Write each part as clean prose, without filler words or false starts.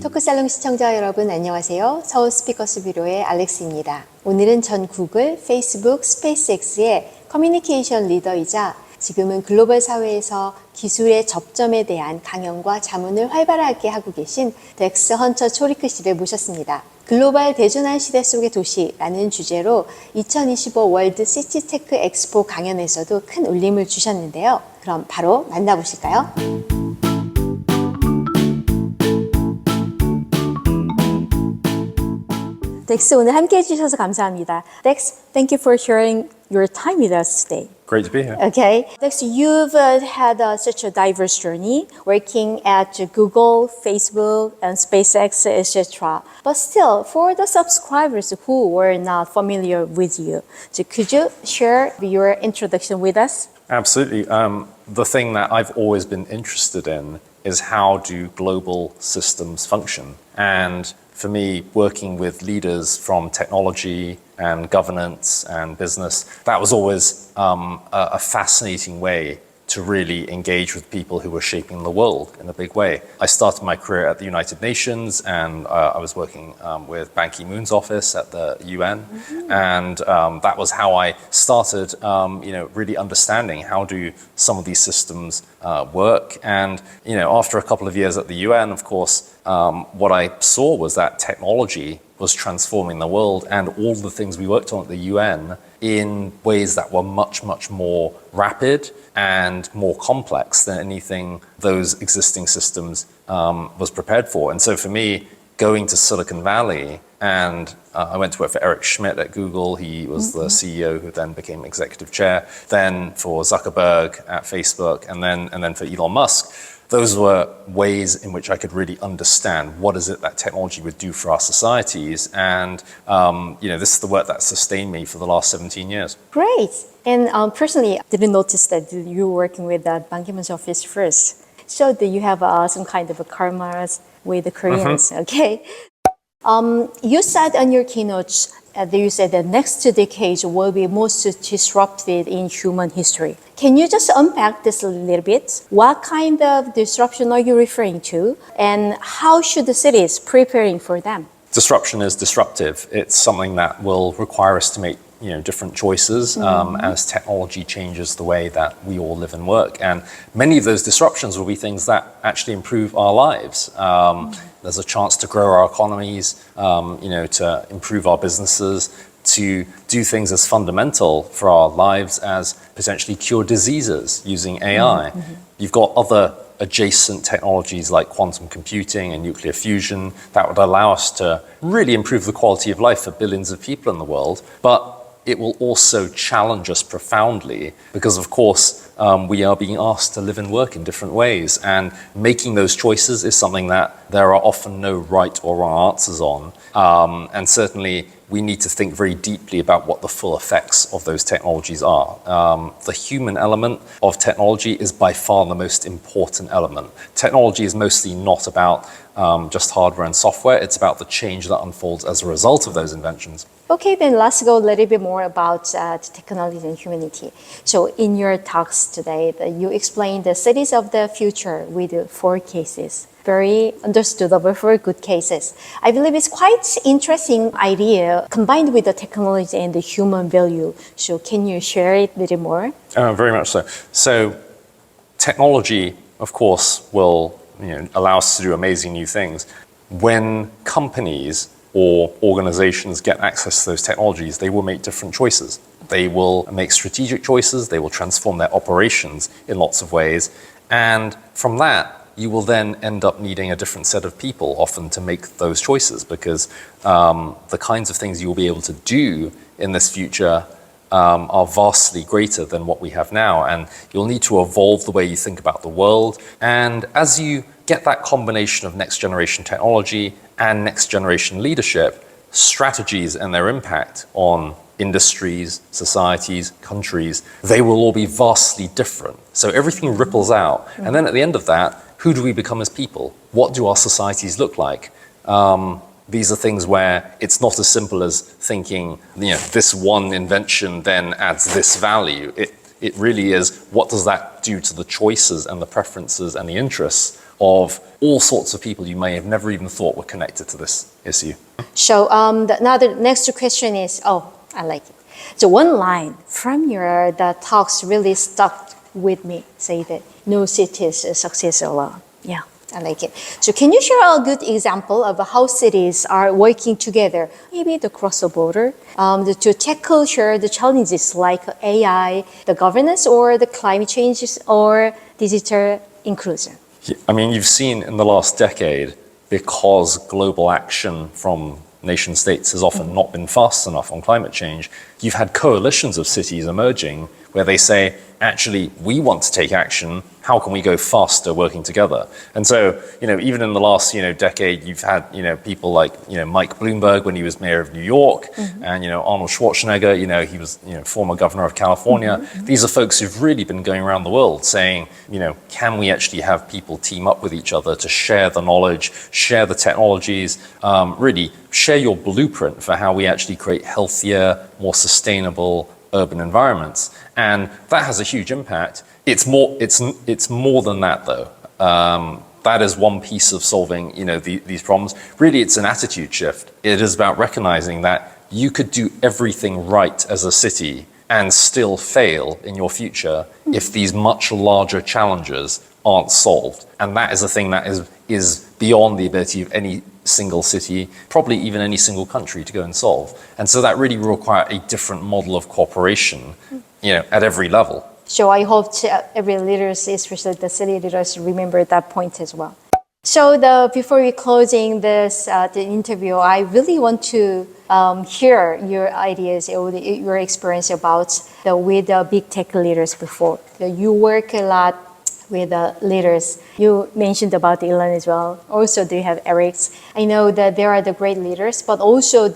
토크살롱 시청자 여러분 안녕하세요. 서울스피커스뷰로의 알렉스입니다. 오늘은 전 구글, 페이스북, 스페이스X의 커뮤니케이션 리더이자 지금은 글로벌 사회에서 기술의 접점에 대한 강연과 자문을 활발하게 하고 계신 덱스 헌터-토리크 씨를 모셨습니다. 글로벌 대전환 시대 속의 도시라는 주제로 2025 월드시티테크엑스포 강연에서도 큰 울림을 주셨는데요. 그럼 바로 만나보실까요? 덱스 오늘 함께 해주셔서 감사합니다. Dex, thank you for sharing your time with us today. Great to be here. Okay. Dex, you've had such a diverse journey working at Google, Facebook, and SpaceX, etc. But still, for the subscribers who were not familiar with you, so could you share your introduction with us? Absolutely. The thing that I've always been interested in is how do global systems function? And for me, working with leaders from technology and governance and business, that was always a fascinating way to really engage with people who were shaping the world in a big way. I started my career at the United Nations, and I was working with Ban Ki-moon's office at the UN, and that was how I started, really understanding how do some of these systems work. And after a couple of years at the UN, of course, what I saw was that technology was transforming the world and all the things we worked on at the UN in ways that were much, much more rapid and more complex than anything those existing systems was prepared for. And so for me, going to Silicon Valley, and I went to work for Eric Schmidt at Google. He was the CEO who then became executive chair. Then for Zuckerberg at Facebook, and then for Elon Musk. Those were ways in which I could really understand what is it that technology would do for our societies. And, this is the work that sustained me for the last 17 years. Great. And personally, I didn't notice that you were working with Ban Ki-moon's office first. So that you have some kind of a karma with the Koreans, okay? You said on your keynotes that you said that next 2 decades will be most disruptive in human history. Can you just unpack this a little bit? What kind of disruption are you referring to? And how should the cities preparing for them? Disruption is disruptive. It's something that will require us to make different choices as technology changes the way that we all live and work. And many of those disruptions will be things that actually improve our lives. There's a chance to grow our economies, to improve our businesses, to do things as fundamental for our lives as potentially cure diseases using AI. You've got other adjacent technologies like quantum computing and nuclear fusion that would allow us to really improve the quality of life for billions of people in the world. But it will also challenge us profoundly because, of course, we are being asked to live and work in different ways. And making those choices is something that there are often no right or wrong answers on. And certainly, we need to think very deeply about what the full effects of those technologies are. The human element of technology is by far the most important element. Technology is mostly not about just hardware and software. It's about the change that unfolds as a result of those inventions. Okay, then let's go a little bit more about technology and humanity. So in your talks today, you explained the cities of the future with 4 cases. Very understandable for good cases. I believe it's quite interesting idea combined with the technology and the human value. So can you share it a little more? Very much so. So technology, of course, will allow us to do amazing new things. When companies or organizations get access to those technologies, they will make different choices. They will make strategic choices. They will transform their operations in lots of ways. And from that, you will then end up needing a different set of people often to make those choices because the kinds of things you will be able to do in this future are vastly greater than what we have now. And you'll need to evolve the way you think about the world. And as you get that combination of next generation technology and next generation leadership, strategies and their impact on industries, societies, countries, they will all be vastly different. So everything ripples out. And then at the end of that, who do we become as people? What do our societies look like? These are things where it's not as simple as thinking, this one invention then adds this value. It really is, what does that do to the choices and the preferences and the interests of all sorts of people you may have never even thought were connected to this issue. So next question is, I like it. So one line from your the talks really stuck with me. Say that no city is a success alone. Yeah, I like it. So can you share a good example of how cities are working together, maybe the cross the border, to tackle the challenges like AI, the governance, or the climate changes, or digital inclusion? I mean, you've seen in the last decade, because global action from nation states has often not been fast enough on climate change, you've had coalitions of cities emerging where they say, actually, we want to take action. How can we go faster working together? And so, even in the last, decade, you've had, people like, Mike Bloomberg when he was mayor of New York, and, Arnold Schwarzenegger, he was, former governor of California. These are folks who've really been going around the world saying, can we actually have people team up with each other to share the knowledge, share the technologies, really share your blueprint for how we actually create healthier, more sustainable urban environments. And that has a huge impact. It's more than that, though. That is one piece of solving, these problems. Really, it's an attitude shift. It is about recognizing that you could do everything right as a city and still fail in your future if these much larger challenges aren't solved. And that is a thing that is beyond the ability of any single city, probably even any single country to go and solve. And so that really will require a different model of cooperation, at every level. So I hope every leaders, especially the city leaders, remember that point as well. So before we closing the interview, I really want to hear your ideas or your experience about with the big tech leaders before. You work a lot with the leaders. You mentioned about Elon as well. Also, do you have Eric's? I know that there are the great leaders, but also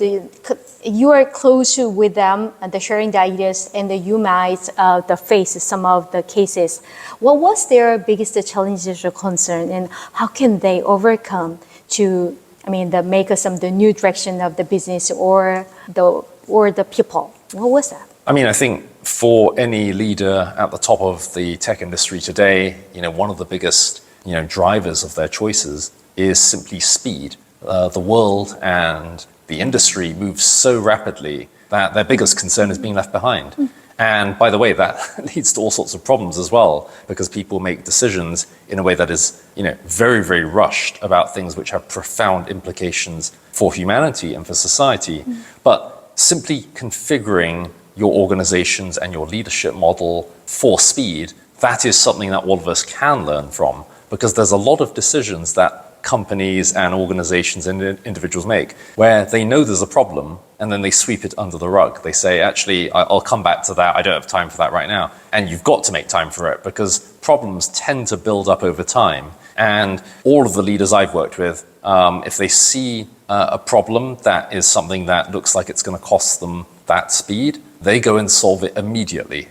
you are close with them and sharing the ideas, and you might face some of the cases. What was their biggest challenges or concern, and how can they overcome to make the new direction of the business or the people? What was that? I think for any leader at the top of the tech industry today, one of the biggest, drivers of their choices is simply speed. The world and the industry moves so rapidly that their biggest concern is being left behind. And by the way, that leads to all sorts of problems as well, because people make decisions in a way that is, very, very rushed about things which have profound implications for humanity and for society. But simply configuring your organizations and your leadership model for speed, that is something that all of us can learn from, because there's a lot of decisions that companies and organizations and individuals make where they know there's a problem and then they sweep it under the rug. They say, actually, I'll come back to that. I don't have time for that right now. And you've got to make time for it, because problems tend to build up over time. And all of the leaders I've worked with, if they see a problem that is something that looks like it's going to cost them that speed, they go and solve it immediately.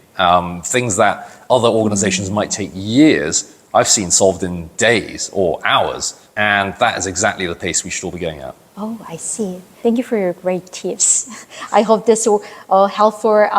Things that other organizations might take years, I've seen solved in days or hours. And that is exactly the pace we should all be going at. Oh, I see. Thank you for your great tips. I hope this will help for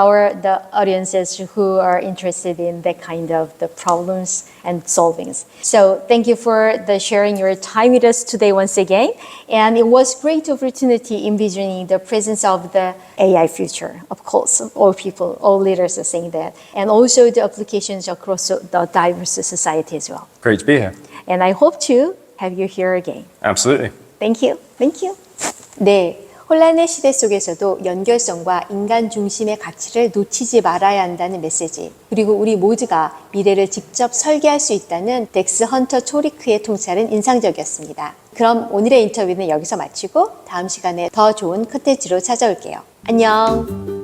the audiences who are interested in that kind of the problems and solvings. So thank you for sharing your time with us today once again. And it was great opportunity envisioning the presence of the AI future. Of course, all people, all leaders are saying that. And also the applications across the diverse society as well. Great to be here. And I hope to have you here again. Absolutely. Thank you. Thank you. 네. 혼란의 시대 속에서도 연결성과 인간 중심의 가치를 놓치지 말아야 한다는 메시지, 그리고 우리 모두가 미래를 직접 설계할 수 있다는 덱스 헌터-토리크의 통찰은 인상적이었습니다. 그럼 오늘의 인터뷰는 여기서 마치고 다음 시간에 더 좋은 컨텐츠로 찾아올게요. 안녕.